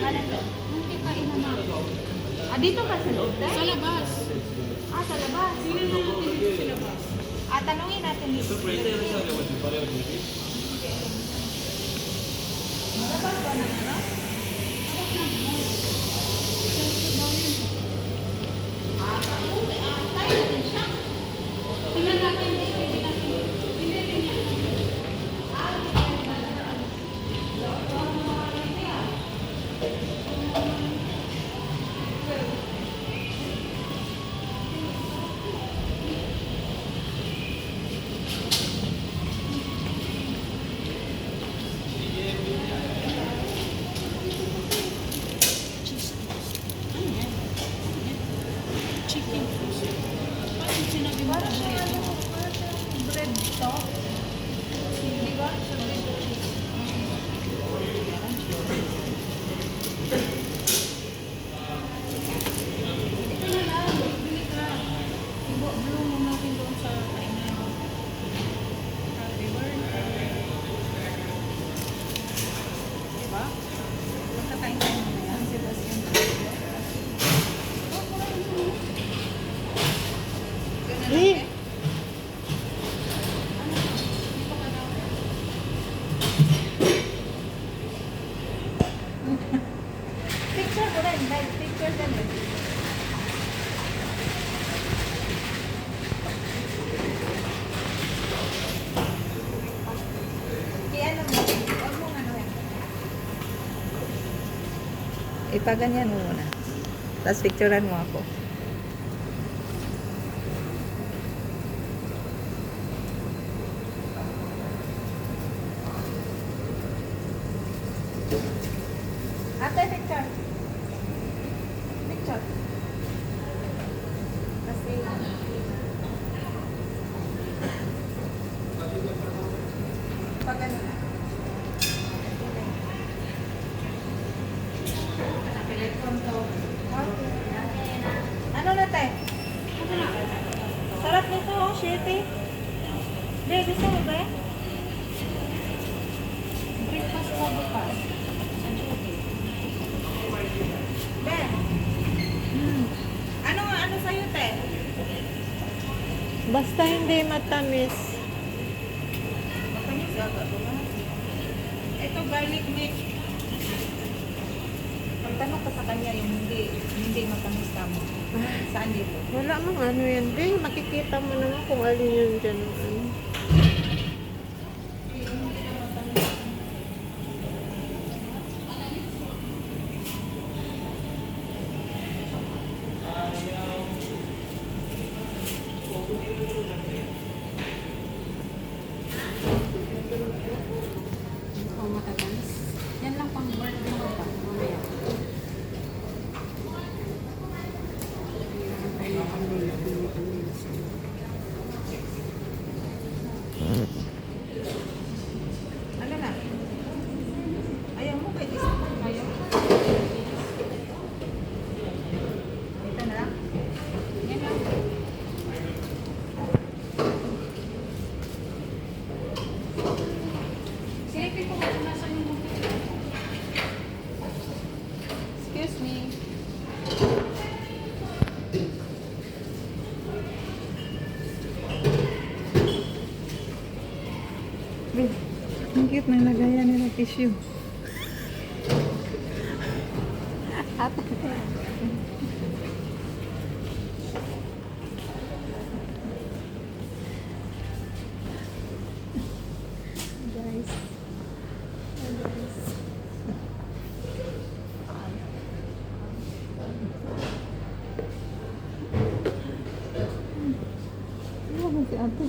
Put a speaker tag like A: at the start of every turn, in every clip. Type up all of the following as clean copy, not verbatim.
A: Alin to?
B: Hindi ka inamak.
A: Ah, dito ka sa loob
B: Sa
A: tayo?
B: labas.
A: Ah, sa labas.
B: Sino na natin dito sa labas?
A: Ah, tanungin natin dito. Labas ba ng ano? Ah, tayo natin siya.
B: Tingnan natin. Tingnan natin. Tingnan niya. Ano yan? Chicken fish. Bakit sinabi mo
A: Parang
B: na
A: siya,
B: bread?
A: ano, parang siyang bread to. Di ba? Sa bread cheese.
B: Ito na lang. Bili ka. Blow mo natin doon sa kainan. Happy birthday. Diba? Magkakain tayo na yan. Sebastian.
A: Ganun lang eh. Picture ko rin. Dahil picture din eh. Kaya ano mo, huwag mong ano yan. Ipaganyan mo muna. Tapos picturean mo ako. Ate, picture. Picture. Kasi, pag ano na. Ano na tayo? Sarap nito, oh, shitty. Be, gusto mo ba eh?
B: Breakfast na bukas. Sa Judy.
A: Be. Ano sa'yo, te?
C: Basta hindi matamis.
A: Baka niyo gaga ko na. Ito, garlic meat. Pagtanong ko sa kanya yung hindi matamis ka mo. Saan dito?
C: Wala mang ano yan. Di, makikita mo naman kung alin yun dyan. Ano.
B: Oh, matatamis. Yan lang pang birthday mo ba? Mamaya.
A: Ano na? Ayaw mo kahit isa.
B: Ayaw.
A: Ito na lang.
B: Yan lang. Silipin ko kung nasa yung mobil. Excuse me.
C: Ang cute ng lagayan nila tissue. Guys. Ano si ate?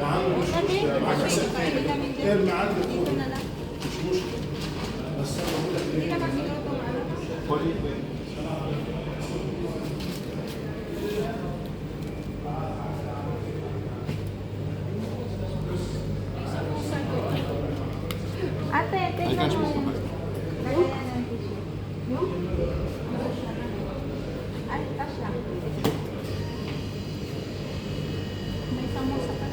D: وعنده مش
B: Sabi,
D: مشكله معاك
B: kasi
D: سكين
B: kakain namin dyan.
D: ارمي عندك
B: Dito
D: فوق
B: na lang.
D: مش مشكله بس انا بقول لك
B: Hindi
D: ايه
B: naman siguro itong ano. Isa pusa doon.
C: Ate, tingnan mo. Lagayan ng tissue. Ay, kasya.
B: May samosa pa